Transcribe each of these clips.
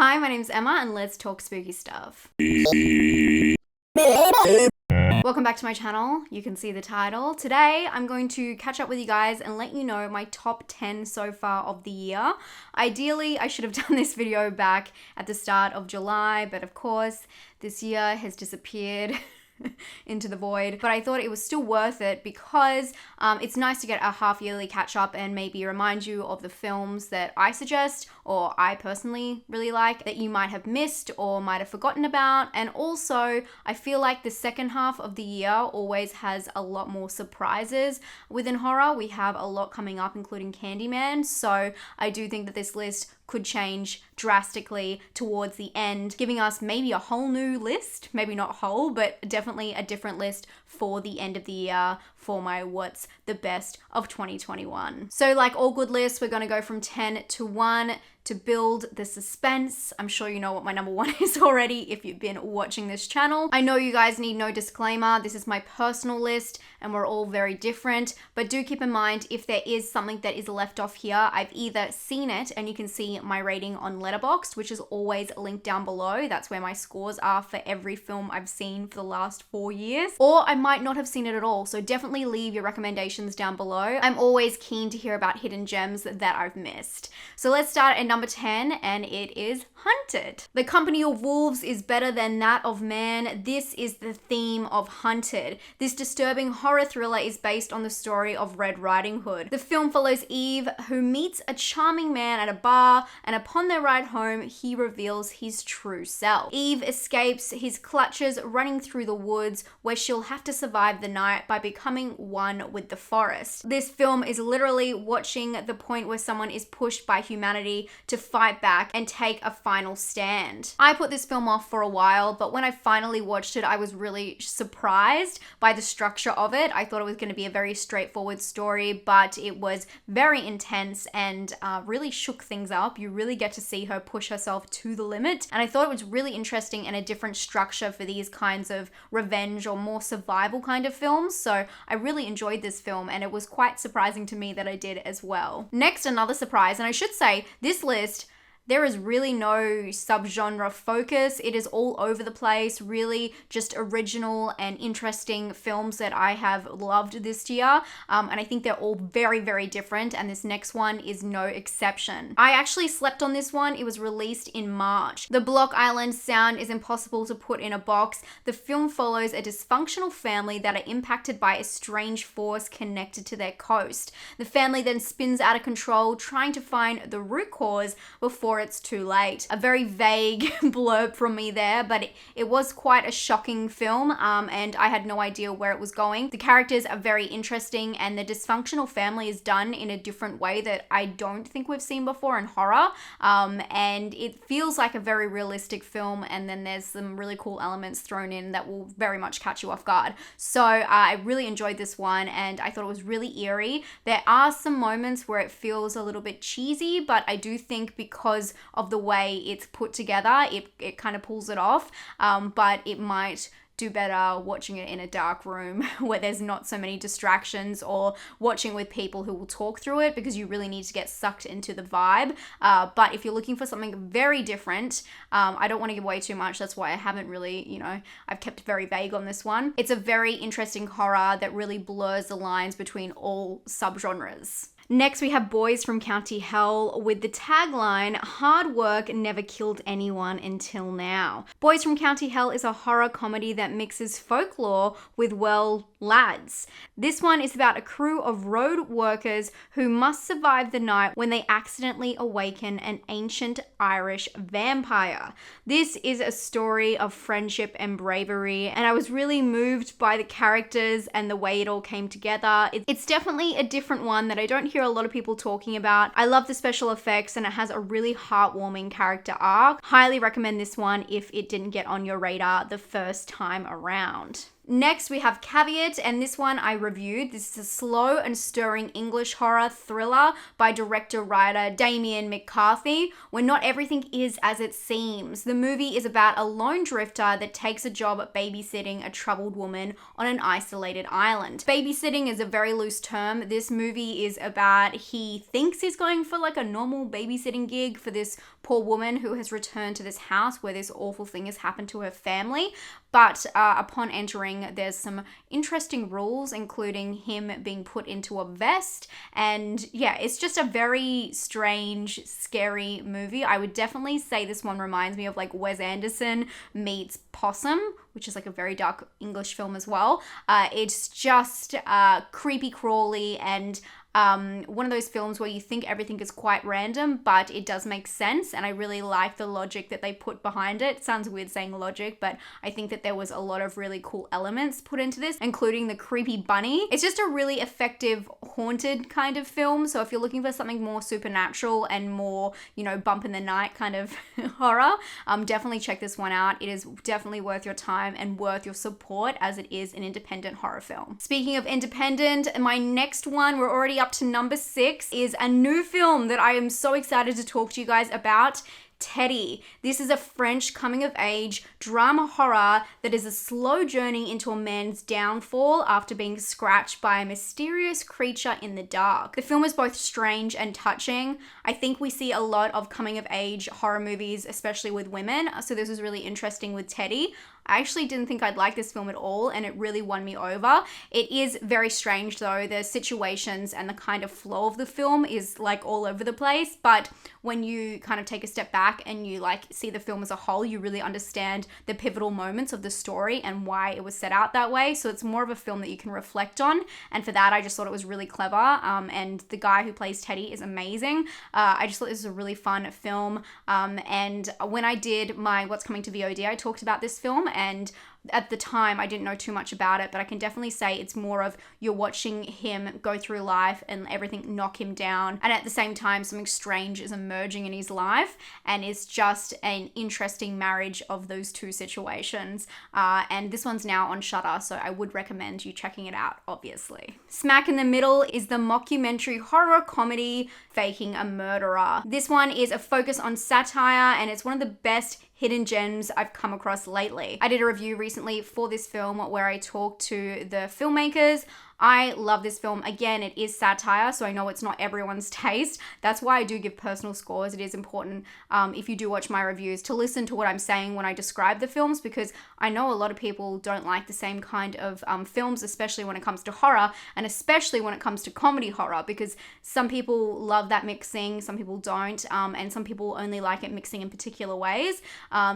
Hi, my name's Emma and let's talk spooky stuff. Welcome back to my channel. You can see the title. Today, I'm going to catch up with you guys and let you know my top 10 so far of the year. Ideally, I should have done this video back at the start of July, but of course, this year has disappeared into the void, but I thought it was still worth it because it's nice to get a half-yearly catch-up and maybe remind you of the films that I suggest or I personally really like that you might have missed or might have forgotten about. And also, I feel like the second half of the year always has a lot more surprises within horror. We have a lot coming up, including Candyman, so I do think that this list could change drastically towards the end, giving us maybe a whole new list, maybe not whole, but definitely a different list for the end of the year for my what's the best of 2021. So like all good lists, we're gonna go from 10 to 1 to build the suspense. I'm sure you know what my number 1 is already if you've been watching this channel. I know you guys need no disclaimer. This is my personal list and we're all very different, but do keep in mind if there is something that is left off here, I've either seen it and you can see my rating on Letterboxd, which is always linked down below. That's where my scores are for every film I've seen for the last 4 years, or I might not have seen it at all. So definitely leave your recommendations down below. I'm always keen to hear about hidden gems that I've missed. So let's start at number 10, and it is Hunted. The company of wolves is better than that of man. This is the theme of Hunted. This disturbing horror thriller is based on the story of Red Riding Hood. The film follows Eve, who meets a charming man at a bar, and upon their ride home, he reveals his true self. Eve escapes his clutches, running through the woods, where she'll have to survive the night by becoming one with the forest. This film is literally watching the point where someone is pushed by humanity to fight back and take a final stand. I put this film off for a while, but when I finally watched it, I was really surprised by the structure of it. I thought it was going to be a very straightforward story, but it was very intense and really shook things up. You really get to see her push herself to the limit, and I thought it was really interesting and a different structure for these kinds of revenge or more survival kind of films. So I really enjoyed this film, and it was quite surprising to me that I did as well. Next, another surprise, and I should say this list, there is really no subgenre focus. It is all over the place, really just original and interesting films that I have loved this year. And I think they're all very, very different. And this next one is no exception. I actually slept on this one. It was released in March. The Block Island sound is impossible to put in a box. The film follows a dysfunctional family that are impacted by a strange force connected to their coast. The family then spins out of control, trying to find the root cause before it's too late. A very vague blurb from me there, but it was quite a shocking film, and I had no idea where it was going. The characters are very interesting, and the dysfunctional family is done in a different way that I don't think we've seen before in horror, and it feels like a very realistic film, and then there's some really cool elements thrown in that will very much catch you off guard. So I really enjoyed this one, and I thought it was really eerie. There are some moments where it feels a little bit cheesy, but I do think because of the way it's put together, it kind of pulls it off, but it might do better watching it in a dark room where there's not so many distractions, or watching with people who will talk through it, because you really need to get sucked into the vibe. But if you're looking for something very different, I don't want to give away too much. That's why I haven't really, I've kept it very vague on this one. It's a very interesting horror that really blurs the lines between all subgenres. Next, we have Boys from County Hell with the tagline, "Hard work never killed anyone until now." Boys from County Hell is a horror comedy that mixes folklore with, well, lads. This one is about a crew of road workers who must survive the night when they accidentally awaken an ancient Irish vampire. This is a story of friendship and bravery, and I was really moved by the characters and the way it all came together. It's definitely a different one that I don't hear a lot of people talking about. I love the special effects, and it has a really heartwarming character arc. Highly recommend this one if it didn't get on your radar the first time around. Next, we have Caveat, and this one I reviewed. This is a slow and stirring English horror thriller by director-writer Damien McCarthy, where not everything is as it seems. The movie is about a lone drifter that takes a job at babysitting a troubled woman on an isolated island. Babysitting is a very loose term. This movie is about he thinks he's going for like a normal babysitting gig for this poor woman who has returned to this house where this awful thing has happened to her family. But upon entering, there's some interesting rules, including him being put into a vest. And yeah, it's just a very strange, scary movie. I would definitely say this one reminds me of like Wes Anderson meets Possum, which is like a very dark English film as well. It's just creepy crawly and one of those films where you think everything is quite random, but it does make sense, and I really like the logic that they put behind it. It sounds weird saying logic, but I think that there was a lot of really cool elements put into this, including the creepy bunny. It's just a really effective haunted kind of film, so if you're looking for something more supernatural and more, you know, bump in the night kind of horror, definitely check this one out. It is definitely worth your time and worth your support, as it is an independent horror film. Speaking of independent, my next one, we're already up to number 6, is a new film that I am so excited to talk to you guys about. Teddy. This is a French coming-of-age drama horror that is a slow journey into a man's downfall after being scratched by a mysterious creature in the dark. The film is both strange and touching. I think we see a lot of coming-of-age horror movies, especially with women, so this was really interesting with Teddy. I actually didn't think I'd like this film at all, and it really won me over. It is very strange though. The situations and the kind of flow of the film is like all over the place, but when you kind of take a step back and you like see the film as a whole, you really understand the pivotal moments of the story and why it was set out that way. So it's more of a film that you can reflect on, and for that I just thought it was really clever, and the guy who plays Teddy is amazing. I just thought this was a really fun film, and when I did my What's Coming to VOD, I talked about this film, and at the time I didn't know too much about it, but I can definitely say it's more of you're watching him go through life and everything knock him down, and at the same time something strange is emerging in his life, and it's just an interesting marriage of those two situations. And this one's now on Shudder, so I would recommend you checking it out, obviously. Smack in the middle is the mockumentary horror comedy Faking a Murderer. This one is a focus on satire, and it's one of the best hidden gems I've come across lately. I did a review recently for this film where I talked to the filmmakers. I love this film. Again, it is satire, so I know it's not everyone's taste. That's why I do give personal scores. It is important, if you do watch my reviews, to listen to what I'm saying when I describe the films, because I know a lot of people don't like the same kind of films, especially when it comes to horror, and especially when it comes to comedy horror, because some people love that mixing, some people don't, and some people only like it mixing in particular ways.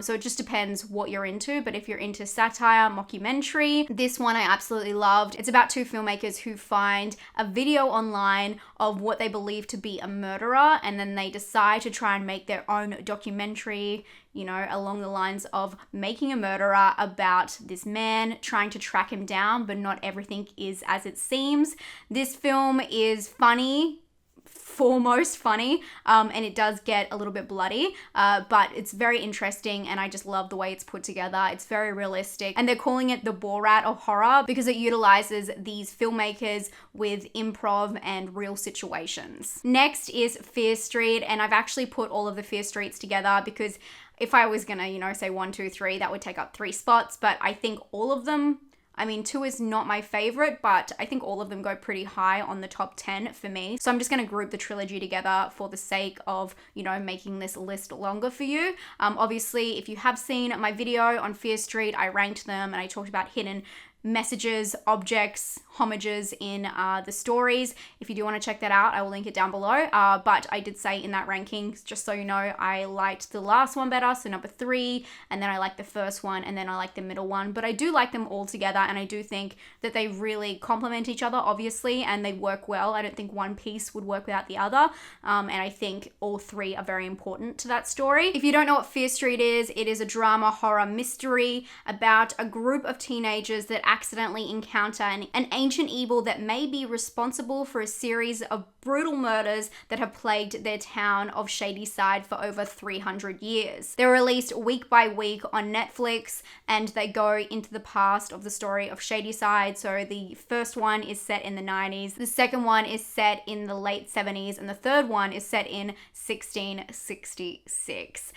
So it just depends what you're into, but if you're into satire, mockumentary, this one I absolutely loved. It's about two filmmakers who find a video online of what they believe to be a murderer, and then they decide to try and make their own documentary, you know, along the lines of making a murderer about this man, trying to track him down, but not everything is as it seems. This film is funny, foremost funny, and it does get a little bit bloody, but it's very interesting, and I just love the way it's put together. It's very realistic, and they're calling it the Borat of Horror because it utilizes these filmmakers with improv and real situations. Next is Fear Street, and I've actually put all of the Fear Streets together because if I was gonna, you know, say 1, 2, 3, that would take up 3 spots, but I think all of them, I mean, 2 is not my favorite, but I think all of them go pretty high on the top 10 for me. So I'm just going to group the trilogy together for the sake of, you know, making this list longer for you. Obviously, if you have seen my video on Fear Street, I ranked them and I talked about hidden messages, objects, homages in the stories. If you do want to check that out, I will link it down below. But I did say in that ranking, just so you know, I liked the last one better, so number 3, and then I liked the first one, and then I liked the middle one. But I do like them all together, and I do think that they really complement each other, obviously, and they work well. I don't think one piece would work without the other, and I think all 3 are very important to that story. If you don't know what Fear Street is, it is a drama horror mystery about a group of teenagers that accidentally encounter an ancient evil that may be responsible for a series of brutal murders that have plagued their town of Shadyside for over 300 years. They're released week by week on Netflix, and they go into the past of the story of Shadyside. So the first one is set in the 90s, the second one is set in the late 70s, and the third one is set in 1666.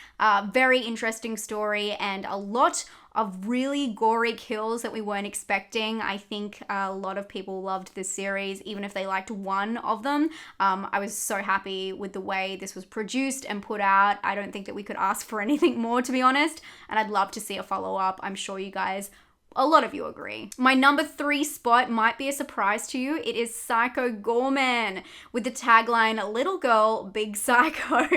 Very interesting story, and a lot of really gory kills that we weren't expecting. I think a lot of people loved this series, even if they liked one of them. I was so happy with the way this was produced and put out. I don't think that we could ask for anything more, to be honest, and I'd love to see a follow-up. I'm sure you guys, a lot of you agree. My number 3 spot might be a surprise to you. It is Psycho Gorman, with the tagline, "Little Girl, Big Psycho."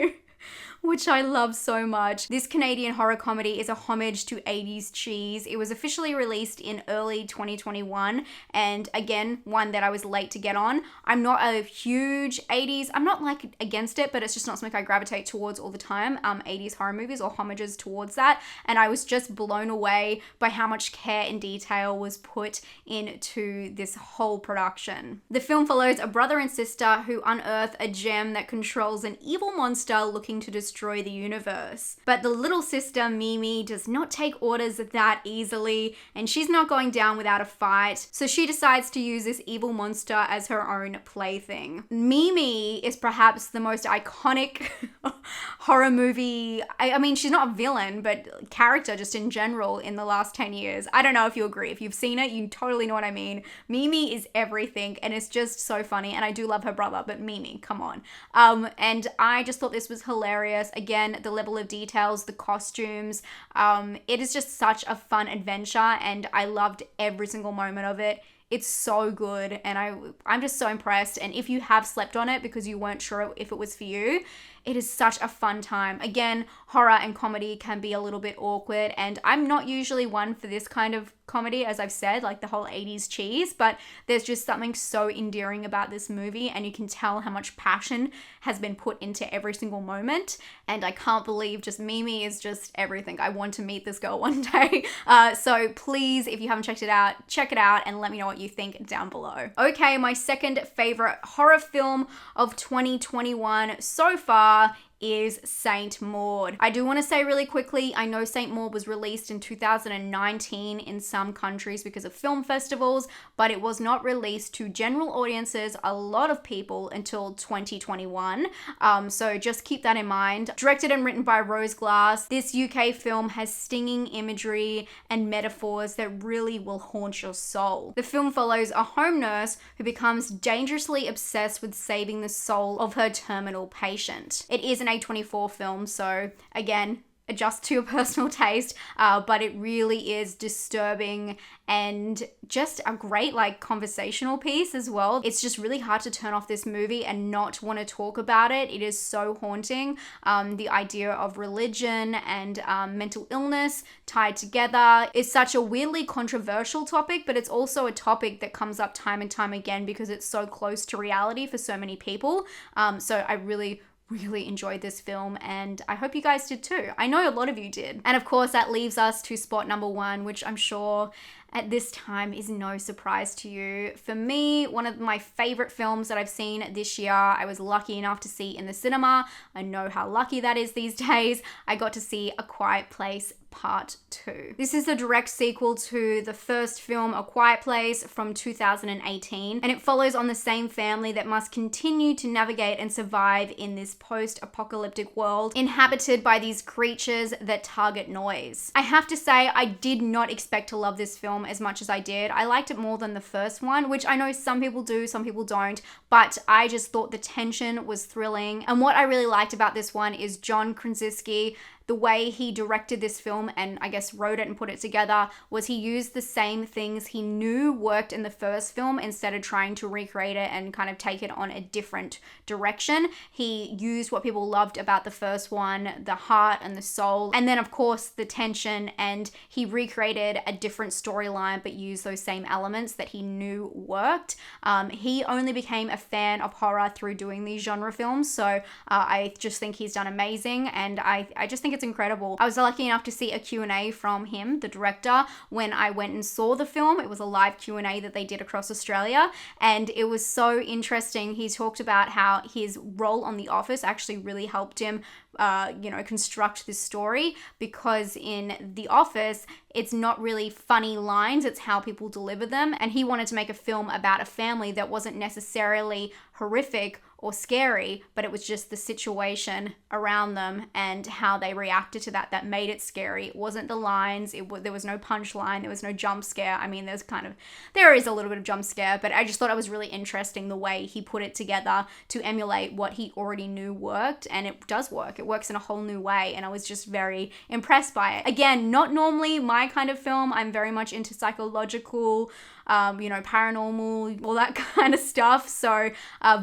Which I love so much. This Canadian horror comedy is a homage to 80s cheese. It was officially released in early 2021, and again, one that I was late to get on. I'm not a huge 80s, I'm not like against it, but it's just not something I gravitate towards all the time, 80s horror movies or homages towards that, and I was just blown away by how much care and detail was put into this whole production. The film follows a brother and sister who unearth a gem that controls an evil monster looking to destroy the universe. But the little sister, Mimi, does not take orders that easily, and she's not going down without a fight, so she decides to use this evil monster as her own plaything. Mimi is perhaps the most iconic horror movie, I mean, she's not a villain, but character just in general in the last 10 years. I don't know if you agree. If you've seen it, you totally know what I mean. Mimi is everything, and it's just so funny, and I do love her brother, but Mimi, come on. And I just thought this was hilarious. Again, the level of details, the costumes, it is just such a fun adventure, and I loved every single moment of it. It's so good, and I'm just so impressed. And if you have slept on it because you weren't sure if it was for you, it is such a fun time. Again, horror and comedy can be a little bit awkward, and I'm not usually one for this kind of comedy, as I've said, like the whole 80s cheese, but there's just something so endearing about this movie, and you can tell how much passion has been put into every single moment, and I can't believe just Mimi is just everything. I want to meet this girl one day. So please, if you haven't checked it out, check it out and let me know what you think down below. Okay, my second favorite horror film of 2021 so far is Saint Maud. I do want to say really quickly, I know Saint Maud was released in 2019 in some countries because of film festivals, but it was not released to general audiences, a lot of people, until 2021. So just keep that in mind. Directed and written by Rose Glass, this UK film has stinging imagery and metaphors that really will haunt your soul. The film follows a home nurse who becomes dangerously obsessed with saving the soul of her terminal patient. It is an A24 film, so again, adjust to your personal taste, but it really is disturbing and just a great like conversational piece as well. It's just really hard to turn off this movie and not want to talk about it. It is so haunting. The idea of religion and mental illness tied together is such a weirdly controversial topic, but it's also a topic that comes up time and time again because it's so close to reality for so many people. So I really enjoyed this film, and I hope you guys did too. I know a lot of you did. And of course, that leaves us to spot number 1, which I'm sure at this time is no surprise to you. For me, one of my favorite films that I've seen this year, I was lucky enough to see in the cinema. I know how lucky that is these days. I got to see A Quiet Place Part 2. This is a direct sequel to the first film, A Quiet Place, from 2018, and it follows on the same family that must continue to navigate and survive in this post-apocalyptic world inhabited by these creatures that target noise. I have to say, I did not expect to love this film as much as I did. I liked it more than the first one, which I know some people do, some people don't, but I just thought the tension was thrilling. And what I really liked about this one is John Krasinski. The way he directed this film and I guess wrote it and put it together was he used the same things he knew worked in the first film instead of trying to recreate it and kind of take it on a different direction. He used what people loved about the first one, the heart and the soul, and then of course the tension, and he recreated a different storyline but used those same elements that he knew worked. He only became a fan of horror through doing these genre films, so I just think he's done amazing, and I just think it's incredible. I was lucky enough to see a Q&A from him, the director, when I went and saw the film. It was a live Q&A that they did across Australia, and it was so interesting. He talked about how his role on The Office actually really helped him construct this story, because in The Office, it's not really funny lines, it's how people deliver them. And he wanted to make a film about a family that wasn't necessarily horrific or scary, but it was just the situation around them and how they reacted to that made it scary. It wasn't the lines, there was no punchline, there was no jump scare. I mean, there is a little bit of jump scare, but I just thought it was really interesting the way he put it together to emulate what he already knew worked, and it does work. It works in a whole new way, and I was just very impressed by it. Again, not normally my kind of film. I'm very much into psychological, paranormal, all that kind of stuff. So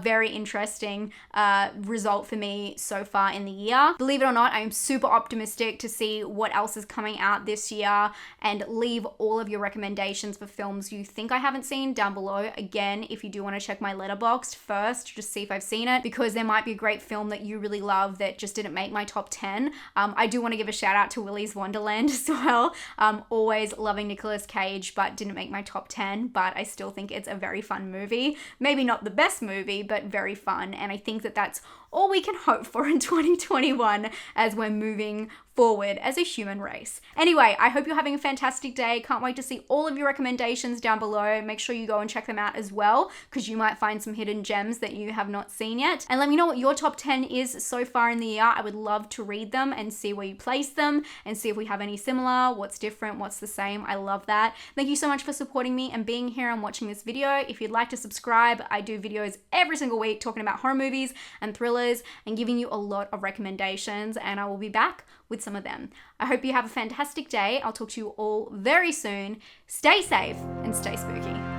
very interesting result for me so far in the year. Believe it or not, I'm super optimistic to see what else is coming out this year, and leave all of your recommendations for films you think I haven't seen down below. Again, if you do want to check my letterboxd first, just see if I've seen it, because there might be a great film that you really love that just didn't make my top 10. I do want to give a shout out to Willy's Wonderland as well. Always loving Nicolas Cage, but didn't make my top 10. But I still think it's a very fun movie. Maybe not the best movie, but very fun. And I think that that's all we can hope for in 2021 as we're moving forward as a human race. Anyway, I hope you're having a fantastic day. Can't wait to see all of your recommendations down below. Make sure you go and check them out as well, because you might find some hidden gems that you have not seen yet. And let me know what your top 10 is so far in the year. I would love to read them and see where you place them, and see if we have any similar, what's different, what's the same. I love that. Thank you so much for supporting me and being here and watching this video. If you'd like to subscribe, I do videos every single week talking about horror movies and thrillers and giving you a lot of recommendations, and I will be back with some of them. I hope you have a fantastic day. I'll talk to you all very soon. Stay safe and stay spooky.